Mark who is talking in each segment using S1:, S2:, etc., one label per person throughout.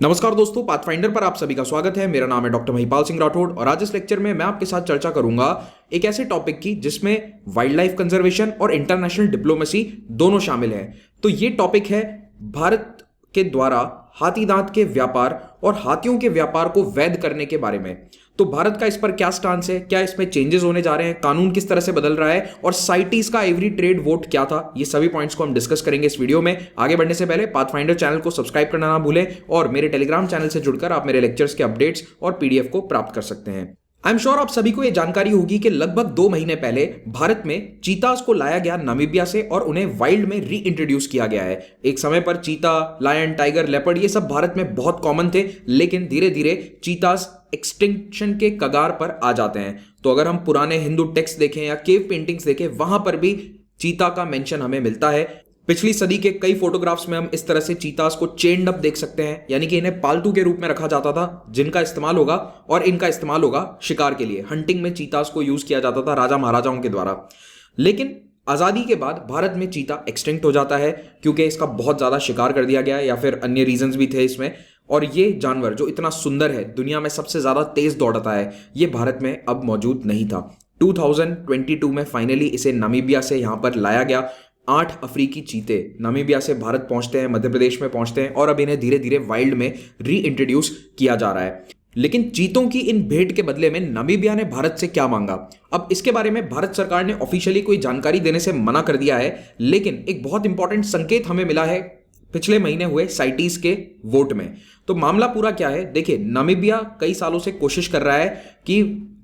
S1: नमस्कार दोस्तों, पाथफाइंडर पर आप सभी का स्वागत है। मेरा नाम है डॉक्टर महिपाल सिंह राठौड़ और आज इस लेक्चर में मैं आपके साथ चर्चा करूंगा एक ऐसे टॉपिक की जिसमें वाइल्ड लाइफ कंजर्वेशन और इंटरनेशनल डिप्लोमेसी दोनों शामिल है। तो ये टॉपिक है भारत के द्वारा हाथी दांत के व्यापार और हाथियों के व्यापार को वैध करने के बारे में। तो भारत का इस पर क्या स्टांस है, क्या इसमें चेंजेस होने जा रहे हैं, कानून किस तरह से बदल रहा है और साइटीज का एवरी ट्रेड वोट क्या था, ये सभी पॉइंट्स को हम डिस्कस करेंगे इस वीडियो में। आगे बढ़ने से पहले पाथफाइंडर चैनल को सब्सक्राइब करना ना भूलें और मेरे टेलीग्राम चैनल से जुड़कर आप मेरे लेक्चर्स के अपडेट्स और पीडीएफ को प्राप्त कर सकते हैं। आई एम श्योर आप सभी को यह जानकारी होगी कि लगभग 2 महीने पहले भारत में चीतास को लाया गया नामीबिया से और उन्हें वाइल्ड में री इंट्रोड्यूस किया गया है। एक समय पर चीता, लायन, टाइगर, लेपर्ड ये सब भारत में बहुत कॉमन थे, लेकिन धीरे धीरे चीतास एक्सटिंक्शन के कगार पर आ जाते हैं। तो अगर हम पुराने हिंदू टेक्स्ट देखें या केव पेंटिंग्स देखें, वहां पर भी चीता का मेंशन हमें मिलता है। पिछली सदी के कई फोटोग्राफ्स में हम इस तरह से चीतास को चेन्ड अप देख सकते हैं, यानी कि इन्हें पालतू के रूप में रखा जाता था, जिनका इस्तेमाल होगा और इनका इस्तेमाल होगा शिकार के लिए। हंटिंग में चीतास को यूज किया जाता था राजा महाराजाओं के द्वारा। लेकिन आजादी के बाद भारत में चीता एक्सटिंक्ट हो जाता है क्योंकि इसका बहुत ज्यादा शिकार कर दिया गया या फिर अन्य रीजंस भी थे इसमें। और ये जानवर जो इतना सुंदर है, दुनिया में सबसे ज्यादा तेज दौड़ता है, ये भारत में अब मौजूद नहीं था। 2022 में फाइनली इसे नामीबिया से यहां पर लाया गया। 8 अफ्रीकी चीते नामीबिया से भारत पहुंचते हैं, मध्य प्रदेश में पहुंचते हैं और अब इन्हें धीरे धीरे वाइल्ड में री इंट्रोड्यूस किया जा रहा है। लेकिन चीतों की इन भेंट के बदले में नामीबिया ने भारत से क्या मांगा, अब इसके बारे में भारत सरकार ने ऑफिशियली कोई जानकारी देने से मना कर दिया है। लेकिन एक बहुत इंपॉर्टेंट संकेत हमें मिला है पिछले महीने हुए साइटीज के वोट में। तो मामला पूरा क्या है, देखिए, नामीबिया कई सालों से कोशिश कर रहा है कि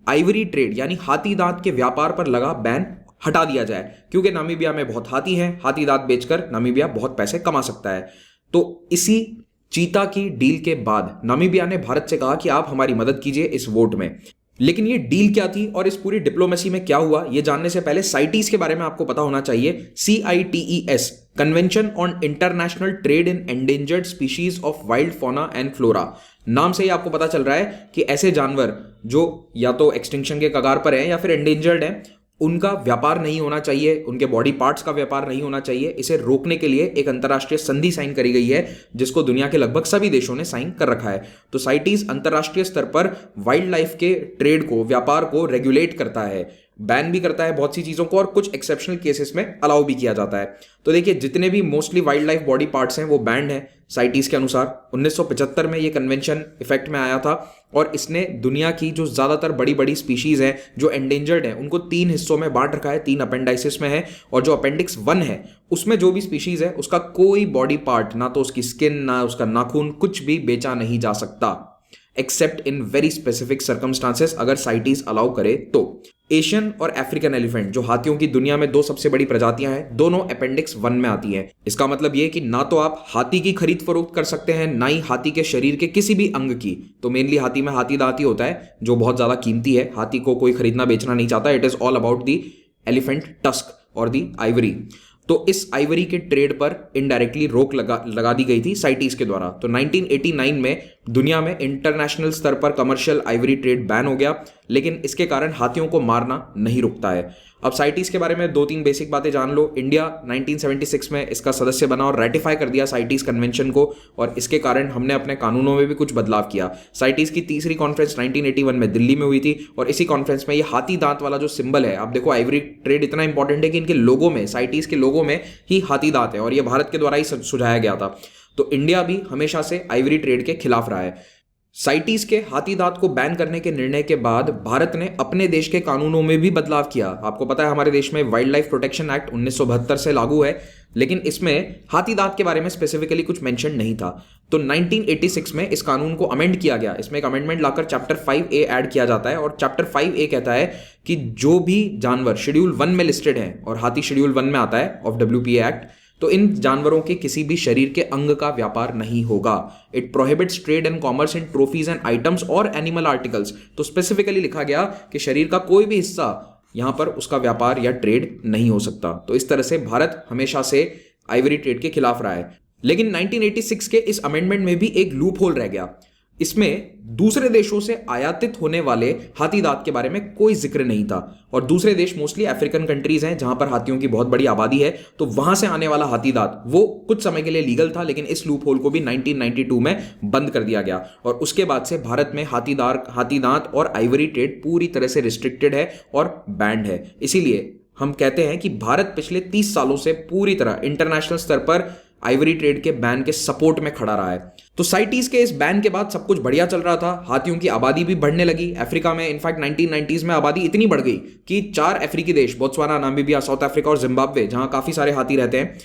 S1: आइवरी ट्रेड यानी हाथी दांत के व्यापार पर लगा बैन हटा दिया जाए, क्योंकि नामीबिया में बहुत हाथी हैं, हाथी दांत बेचकर नामीबिया बहुत पैसे कमा सकता है। तो इसी चीता की डील के बाद नामीबिया ने भारत से कहा कि आप हमारी मदद कीजिए इस वोट में। लेकिन ये डील क्या थी और इस पूरी डिप्लोमेसी में क्या हुआ, ये जानने से पहले साइटीज के बारे में आपको पता होना चाहिए। CITES, convention on international trade in endangered species of wild fauna and flora, नाम से ही आपको पता चल रहा है कि ऐसे जानवर जो या तो एक्सटिंक्शन के कगार पर हैं या फिर एंडेंजर्ड हैं, उनका व्यापार नहीं होना चाहिए, उनके बॉडी पार्ट्स का व्यापार नहीं होना चाहिए। इसे रोकने के लिए एक अंतर्राष्ट्रीय संधि साइन करी गई है, जिसको दुनिया के लगभग सभी देशों ने साइन कर रखा है। तो साइटीज अंतर्राष्ट्रीय स्तर पर वाइल्ड लाइफ के ट्रेड को, व्यापार को रेगुलेट करता है, बैन भी करता है बहुत सी चीजों को और कुछ एक्सेप्शनल केसेस में अलाउ भी किया जाता है। तो देखिए, जितने भी mostly wild life body parts हैं वो बैंड हैं साइटीज के अनुसार। 1975 में ये कन्वेंशन इफेक्ट में आया था और इसने दुनिया की जो ज्यादातर बड़ी बड़ी स्पीशीज हैं जो एंडेंजर्ड हैं उनको 3 हिस्सों में बांट रखा है, 3 अपेंडाइसिस में है। और जो अपेंडिक्स 1 है उसमें जो भी स्पीशीज है उसका कोई बॉडी पार्ट, ना तो उसकी स्किन ना उसका नाखून, कुछ भी बेचा नहीं जा सकता accept in very specific circumstances, अगर साइटीज अलाउ करे तो। एशियन और अफ्रीकन एलिफेंट जो हाथियों की दुनिया में 2 सबसे बड़ी प्रजातियां हैं, दोनों अपेंडिक्स 1 में आती हैं। इसका मतलब यह कि ना तो आप हाथी की खरीद फरोख्त कर सकते हैं, ना ही हाथी के शरीर के किसी भी अंग की। तो मेनली हाथी में हाथी दांत ही होता है जो बहुत ज्यादा कीमती है, हाथी को कोई खरीदना बेचना नहीं चाहता। It is all about the elephant tusk और दी आइवरी। तो इस आइवरी के ट्रेड पर इनडायरेक्टली रोक लगा दी गई थी साइटीज के द्वारा। तो 1989 में दुनिया में इंटरनेशनल स्तर पर कमर्शियल आइवरी ट्रेड बैन हो गया, लेकिन इसके कारण हाथियों को मारना नहीं रुकता है। अब साइटीज के बारे में 2-3 बेसिक बातें जान लो। इंडिया 1976 में इसका सदस्य बना और रेटिफाई कर दिया साइटीज कन्वेंशन को, और इसके कारण हमने अपने कानूनों में भी कुछ बदलाव किया। साइटीज की तीसरी कॉन्फ्रेंस 1981 में दिल्ली में हुई थी और इसी कॉन्फ्रेंस में ये हाथी दांत वाला जो सिंबल है, आप देखो आइवरी ट्रेड इतना इंपॉर्टेंट है कि इनके लोगों में, साइटीज के लोगों में ही हाथी दांत है और ये भारत के द्वारा ही सुझाया गया था। तो इंडिया भी हमेशा से आइवरी ट्रेड के खिलाफ रहा है। साइटीज के हाथी दांत को बैन करने के निर्णय के बाद भारत ने अपने देश के कानूनों में भी बदलाव किया। आपको पता है हमारे देश में वाइल्ड लाइफ प्रोटेक्शन एक्ट 1972 से लागू है, लेकिन इसमें हाथी दांत के बारे में स्पेसिफिकली कुछ मेंशन नहीं था। तो 1986 में इस कानून को अमेंड किया गया। इसमें एक अमेंडमेंट लाकर चैप्टर 5A ऐड किया जाता है और चैप्टर 5A कहता है कि जो भी जानवर शेड्यूल 1 में लिस्टेड है, और हाथी शेड्यूल 1 में आता है ऑफ WPA एक्ट, तो इन जानवरों के किसी भी शरीर के अंग का व्यापार नहीं होगा। It prohibits trade and commerce in trophies and items और एनिमल आर्टिकल्स। तो स्पेसिफिकली लिखा गया कि शरीर का कोई भी हिस्सा, यहां पर उसका व्यापार या ट्रेड नहीं हो सकता। तो इस तरह से भारत हमेशा से आइवरी ट्रेड के खिलाफ रहा है। लेकिन 1986 के इस अमेंडमेंट में भी एक लूप होल रह गया। इसमें दूसरे देशों से आयातित होने वाले हाथी दांत के बारे में कोई जिक्र नहीं था। और दूसरे देश मोस्टली अफ्रीकन कंट्रीज हैं जहां पर हाथियों की बहुत बड़ी आबादी है, तो वहां से आने वाला हाथी दांत वो कुछ समय के लिए लीगल था, लेकिन इस लूप होल को भी 1992 में बंद कर दिया गया। और उसके बाद से भारत में हाथी दांत और आइवरी ट्रेड पूरी तरह से रिस्ट्रिक्टेड है और बैंड है। इसीलिए हम कहते हैं कि भारत पिछले 30 सालों से पूरी तरह इंटरनेशनल स्तर पर आइवरी ट्रेड के बैन के सपोर्ट में खड़ा रहा है। तो साइटीज के इस बैन के बाद सब कुछ बढ़िया चल रहा था, हाथियों की आबादी भी बढ़ने लगी। अफ्रीका में इनफैक्ट 1990s में आबादी इतनी बढ़ गई कि 4 अफ्रीकी देश, बोत्सवाना, नामीबिया, साउथ अफ्रीका और जिम्बाब्वे, जहां काफी सारे हाथी रहते हैं,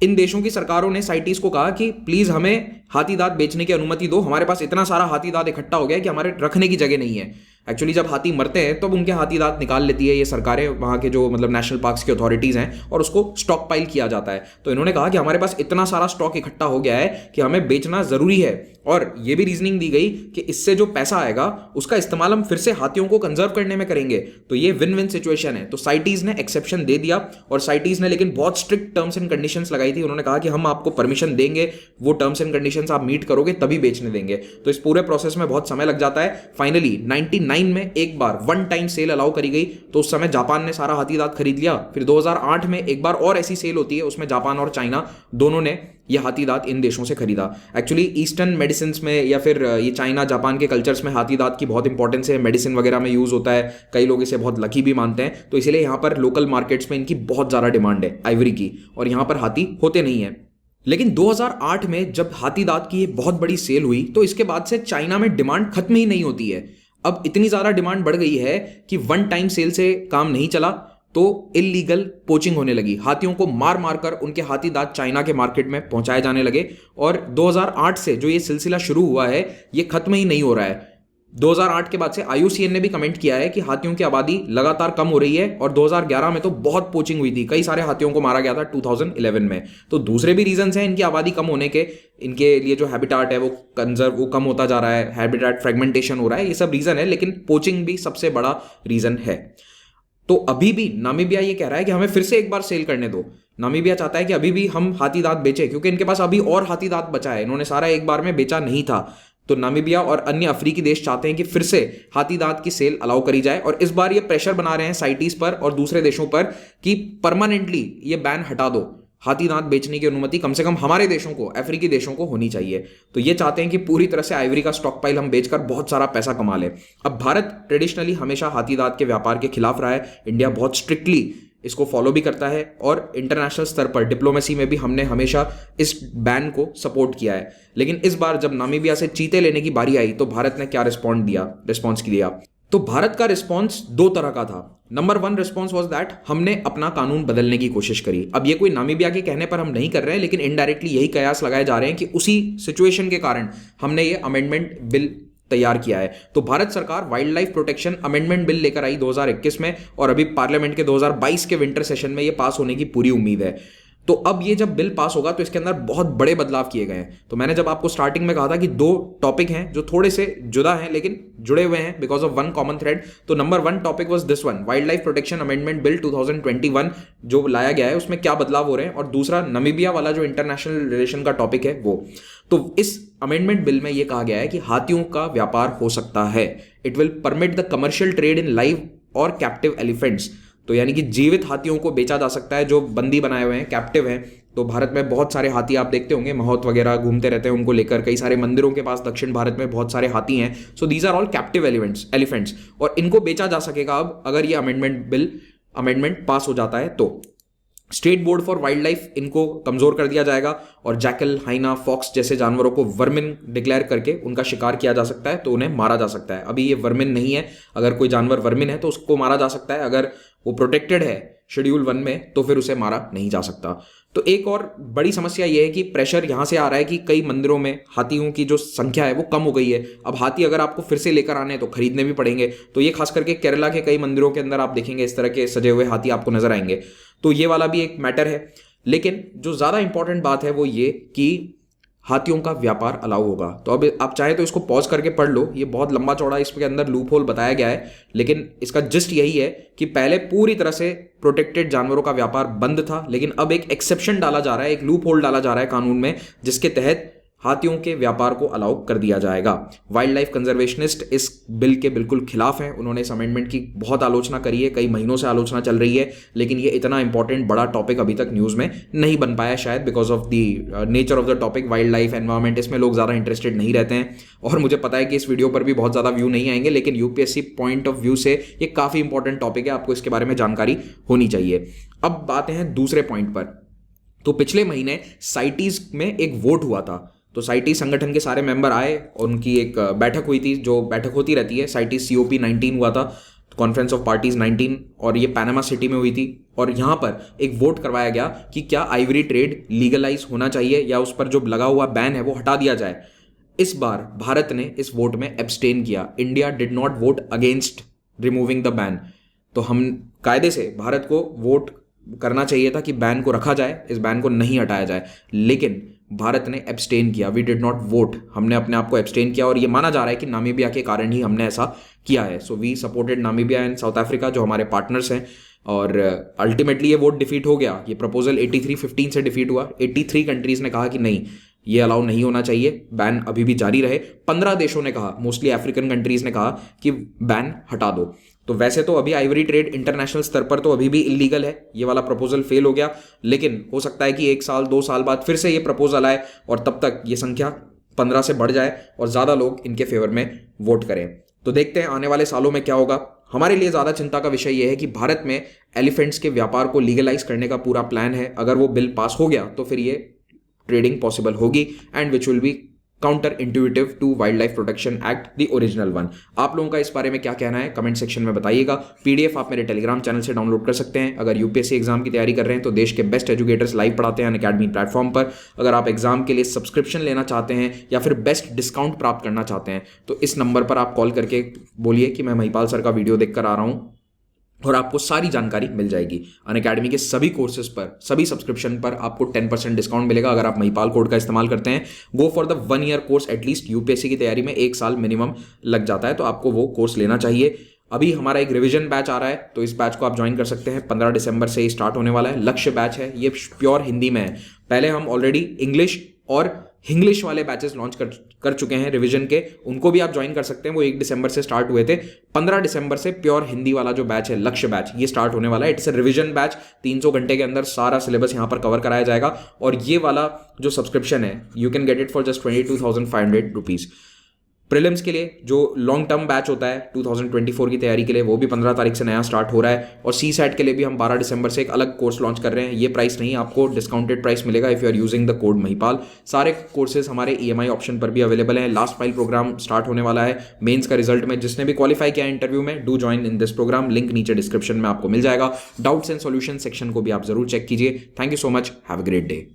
S1: इन देशों की सरकारों ने साइटीज को कहा कि प्लीज हमें हाथी दांत बेचने की अनुमति दो, हमारे पास इतना सारा हाथी दांत इकट्ठा हो गया है कि हमारे रखने की जगह नहीं है। एक्चुअली जब हाथी मरते हैं तब उनके हाथी दांत निकाल लेती है ये सरकारें, वहां के जो मतलब नेशनल पार्क्स की अथॉरिटीज हैं, और उसको स्टॉक पाइल किया जाता है। तो इन्होंने कहा कि हमारे पास इतना सारा स्टॉक इकट्ठा हो गया है कि हमें बेचना जरूरी है। और ये भी रीजनिंग दी गई कि इससे जो पैसा आएगा उसका इस्तेमाल हम फिर से हाथियों को कंजर्व करने में करेंगे। तो ये विन विन सिचुएशन है। तो साइटीज ने एक्सेप्शन दे दिया, और साइटीज ने लेकिन बहुत स्ट्रिक्ट टर्म्स एंड कंडीशंस लगाई थी। उन्होंने कहा कि हम आपको परमिशन देंगे, वो टर्म्स एंड कंडीशंस आप मीट करोगे तभी बेचने देंगे। तो इस पूरे प्रोसेस में बहुत समय लग जाता है। फाइनली 99 में एक बार वन टाइम सेल अलाउ करी गई, तो उस समय जापान ने सारा हाथी दांत खरीद लिया। फिर 2008 में एक बार और ऐसी सेल होती है, उसमें जापान और चाइना दोनों ने ये हाथी दांत इन देशों से खरीदा। एक्चुअली ईस्टर्न मेडिसिन में या फिर ये चाइना जापान के कल्चर्स में हाथी दांत की बहुत इंपॉर्टेंस है, मेडिसिन वगैरह में यूज होता है, कई लोग इसे बहुत लकी भी मानते हैं। तो इसलिए यहाँ पर लोकल मार्केट्स में इनकी बहुत ज़्यादा डिमांड है आइवरी की, और यहाँ पर हाथी होते नहीं है। लेकिन 2008 में जब हाथी दांत की ये बहुत बड़ी सेल हुई, तो इसके बाद से चाइना में डिमांड खत्म ही नहीं होती है। अब इतनी ज़्यादा डिमांड बढ़ गई है कि वन टाइम सेल से काम नहीं चला, तो इलीगल पोचिंग होने लगी। हाथियों को मार मार कर उनके हाथी दांत चाइना के मार्केट में पहुंचाए जाने लगे। और 2008 से जो ये सिलसिला शुरू हुआ है, ये खत्म ही नहीं हो रहा है। 2008 के बाद से IUCN ने भी कमेंट किया है कि हाथियों की आबादी लगातार कम हो रही है, और 2011 में तो बहुत पोचिंग हुई थी, कई सारे हाथियों को मारा गया था 2011 में। तो दूसरे भी रीजंस हैं इनकी आबादी कम होने के, इनके लिए जो हैबिटाट है वो कम होता जा रहा है, हैबिटाट फ्रेगमेंटेशन हो रहा है, ये सब रीजन है, लेकिन पोचिंग भी सबसे बड़ा रीजन है। तो अभी भी नामीबिया ये कह रहा है कि हमें फिर से एक बार सेल करने दो। नामीबिया चाहता है कि अभी भी हम हाथी दांत बेचें, क्योंकि इनके पास अभी और हाथी दांत बचा है, इन्होंने सारा एक बार में बेचा नहीं था। तो नामीबिया और अन्य अफ्रीकी देश चाहते हैं कि फिर से हाथी दांत की सेल अलाउ करी जाए, और इस बार ये प्रेशर बना रहे हैं साइटीज पर और दूसरे देशों पर कि परमानेंटली ये बैन हटा दो, हाथी दांत बेचने की अनुमति कम से कम हमारे देशों को, अफ्रीकी देशों को होनी चाहिए। तो ये चाहते हैं कि पूरी तरह से आइवरी का स्टॉक पाइल हम बेचकर बहुत सारा पैसा कमा लें। अब भारत ट्रेडिशनली हमेशा हाथी दांत के व्यापार के खिलाफ रहा है, इंडिया बहुत स्ट्रिक्टली इसको फॉलो भी करता है, और इंटरनेशनल स्तर पर डिप्लोमेसी में भी हमने हमेशा इस बैन को सपोर्ट किया है। लेकिन इस बार जब नामीबिया से चीते लेने की बारी आई, तो भारत ने क्या रिस्पॉन्स दिया? तो भारत का रिस्पॉन्स दो तरह का था। नंबर 1 रिस्पॉन्स वाज दैट हमने अपना कानून बदलने की कोशिश करी। अब ये कोई नामीबिया के कहने पर हम नहीं कर रहे हैं, लेकिन इनडायरेक्टली यही कयास लगाए जा रहे हैं कि उसी सिचुएशन के कारण हमने ये अमेंडमेंट बिल तैयार किया है। तो भारत सरकार wild life protection amendment bill लेकर आई 2021 में, और अभी पार्लियामेंट के 2022 के विंटर सेशन में ये पास होने की पूरी उम्मीद है। तो अब ये जब बिल पास होगा तो इसके अंदर बहुत बड़े बदलाव किए गए हैं। तो मैंने जब आपको स्टार्टिंग में कहा था कि 2 टॉपिक हैं जो थोड़े से जुदा हैं लेकिन जुड़े हुए हैं because of one common thread. तो number 1 topic was this one, wild life protection amendment bill 2021 जो लाया गया है, उसमें क्या बदलाव हो रहे हैं, और दूसरा नामीबिया वाला जो इंटरनेशनल रिलेशन का टॉपिक है वो। तो इस अमेंडमेंट बिल में यह कहा गया है कि हाथियों का व्यापार हो सकता है। It will permit the commercial trade in live और कैप्टिव एलिफेंट्स। तो यानी कि जीवित हाथियों को बेचा जा सकता है जो बंदी बनाए हुए हैं, कैप्टिव हैं। तो भारत में बहुत सारे हाथी आप देखते होंगे, महोत वगैरह घूमते रहते हैं, उनको लेकर कई सारे मंदिरों के पास दक्षिण भारत में बहुत सारे हाथी हैं। So these are all captive elephants, और इनको बेचा जा सकेगा अब अगर ये अमेंडमेंट पास हो जाता है। तो state board for wild life इनको कमजोर कर दिया जाएगा, और जैकल, हाइना, फॉक्स जैसे जानवरों को वर्मिन डिक्लेयर करके उनका शिकार किया जा सकता है, तो उन्हें मारा जा सकता है। अभी ये वर्मिन नहीं है, अगर कोई जानवर वर्मिन है तो उसको मारा जा सकता है, अगर वो प्रोटेक्टेड है शेड्यूल 1 में तो फिर उसे मारा नहीं जा सकता। तो एक और बड़ी समस्या यह है कि प्रेशर यहां से आ रहा है कि कई मंदिरों में हाथियों की जो संख्या है वो कम हो गई है। अब हाथी अगर आपको फिर से लेकर आने तो खरीदने भी पड़ेंगे। तो ये खास करके केरला के कई मंदिरों के अंदर आप देखेंगे इस तरह के सजे हुए हाथी आपको नजर आएंगे। तो ये वाला भी एक मैटर है। लेकिन जो ज्यादा इंपॉर्टेंट बात है वो ये कि हाथियों का व्यापार अलाउ होगा। तो अब आप चाहे तो इसको पॉज करके पढ़ लो, ये बहुत लंबा चौड़ा इसके अंदर लूप होल बताया गया है, लेकिन इसका जस्ट यही है कि पहले पूरी तरह से प्रोटेक्टेड जानवरों का व्यापार बंद था, लेकिन अब एक एक्सेप्शन डाला जा रहा है, एक लूप होल डाला जा रहा है कानून में, जिसके तहत हाथियों के व्यापार को अलाउ कर दिया जाएगा। वाइल्ड लाइफ कंजर्वेशनिस्ट इस बिल के बिल्कुल खिलाफ हैं। उन्होंने इस अमेंडमेंट की बहुत आलोचना करी है, कई महीनों से आलोचना चल रही है, लेकिन ये इतना इंपॉर्टेंट बड़ा टॉपिक अभी तक न्यूज़ में नहीं बन पाया, शायद because of the nature of the topic. Wild life environment, इसमें लोग ज़्यादा इंटरेस्टेड नहीं रहते हैं और मुझे पता है कि इस वीडियो पर भी बहुत ज़्यादा व्यू नहीं आएंगे, लेकिन यूपीएससी पॉइंट ऑफ व्यू से ये काफ़ी इंपॉर्टेंट टॉपिक है, आपको इसके बारे में जानकारी होनी चाहिए। अब आते हैं दूसरे पॉइंट पर। तो पिछले महीने साइटीज में एक वोट हुआ था। तो साइटीज संगठन के सारे मेंबर आए और उनकी एक बैठक हुई थी, जो बैठक होती रहती है। साइटीज COP 19 हुआ था, कॉन्फ्रेंस ऑफ पार्टीज 19, और ये पैनामा सिटी में हुई थी। और यहाँ पर एक वोट करवाया गया कि क्या आइवरी ट्रेड लीगलाइज होना चाहिए या उस पर जो लगा हुआ बैन है वो हटा दिया जाए। इस बार भारत ने इस वोट में एब्सटेन किया। India did not vote against removing the ban. तो हम कायदे से भारत को वोट करना चाहिए था कि बैन को रखा जाए, इस बैन को नहीं हटाया जाए, लेकिन भारत ने एब्सटेन किया। वी डिड नॉट वोट, हमने अपने आप को एब्सटेन किया और ये माना जा रहा है कि नामीबिया के कारण ही हमने ऐसा किया है। So we supported Namibia and South Africa, जो हमारे पार्टनर्स हैं, और अल्टीमेटली ये वोट डिफीट हो गया। ये प्रपोजल 83-15 से डिफीट हुआ। 83 कंट्रीज ने कहा कि नहीं, ये अलाउ नहीं होना चाहिए, बैन अभी भी जारी रहे। 15 देशों ने कहा, मोस्टली अफ्रीकन कंट्रीज ने कहा कि बैन हटा दो। तो वैसे तो अभी आइवरी ट्रेड इंटरनेशनल स्तर पर तो अभी भी इलीगल है, ये वाला प्रपोजल फेल हो गया, लेकिन हो सकता है कि 1 साल 2 साल बाद फिर से ये प्रपोजल आए और तब तक ये संख्या 15 से बढ़ जाए और ज़्यादा लोग इनके फेवर में वोट करें। तो देखते हैं आने वाले सालों में क्या होगा। हमारे लिए ज़्यादा चिंता का विषय यह है कि भारत में एलिफेंट्स के व्यापार को लीगलाइज करने का पूरा प्लान है। अगर वो बिल पास हो गया तो फिर ये ट्रेडिंग पॉसिबल होगी and which will be counter intuitive to wild life protection act, the original one. आप लोगों का इस बारे में क्या कहना है कमेंट सेक्शन में बताइएगा। PDF आप मेरे टेलीग्राम चैनल से डाउनलोड कर सकते हैं। अगर यूपीएससी एग्जाम की तैयारी कर रहे हैं तो देश के बेस्ट एजुकेटर्स लाइव पढ़ाते हैं अनअकैडमी प्लेटफॉर्म पर। अगर आप एग्जाम के लिए सब्सक्रिप्शन लेना चाहते हैं या फिर बेस्ट डिस्काउंट प्राप्त करना चाहते हैं तो इस नंबर पर आप कॉल करके बोलिए कि मैं महिपाल सर का वीडियो देखकर आ रहा हूँ और आपको सारी जानकारी मिल जाएगी। अनअकैडमी के सभी कोर्सेज पर, सभी सब्सक्रिप्शन पर आपको 10% डिस्काउंट मिलेगा अगर आप महिपाल कोड का इस्तेमाल करते हैं। Go for the 1 year course. At least UPSC की तैयारी में 1 साल मिनिमम लग जाता है, तो आपको वो कोर्स लेना चाहिए। अभी हमारा एक रिवीजन बैच आ रहा है, तो इस बैच को आप ज्वाइन कर सकते हैं। 15 दिसंबर से ही स्टार्ट होने वाला है। लक्ष्य बैच है, ये प्योर हिंदी में है। पहले हम ऑलरेडी इंग्लिश और हिंग्लिश वाले बैचेस लॉन्च कर चुके हैं रिवीजन के, उनको भी आप ज्वाइन कर सकते हैं। वो 1 दिसंबर से स्टार्ट हुए थे। 15 दिसंबर से प्योर हिंदी वाला जो बैच है, लक्ष्य बैच, ये स्टार्ट होने वाला है। It's a revision batch. 300 घंटे के अंदर सारा सिलेबस यहाँ पर कवर कराया जाएगा और ये वाला जो सब्सक्रिप्शन है you can get it for just 22,500 rupees. Prelims के लिए जो लॉन्ग टर्म बैच होता है 2024 की तैयारी के लिए, वो भी 15 तारीख से नया स्टार्ट हो रहा है। और CSAT के लिए भी हम 12 दिसंबर से एक अलग कोर्स लॉन्च कर रहे हैं। ये प्राइस नहीं, आपको डिस्काउंटेड प्राइस मिलेगा if you are using the code Mahipal. सारे कोर्सेज हमारे EMI ऑप्शन पर भी अवेलेबल हैं। लास्ट फाइल प्रोग्राम स्टार्ट होने वाला है मेंस का रिजल्ट में। जिसने भी क्वालिफाई किया इंटरव्यू में, do join in this program. Link नीचे डिस्क्रिप्शन में आपको मिल जाएगा। डाउट्स एंड सॉल्यूशन सेक्शन को भी आप जरूर चेक कीजिए। Thank you so much, have a great day.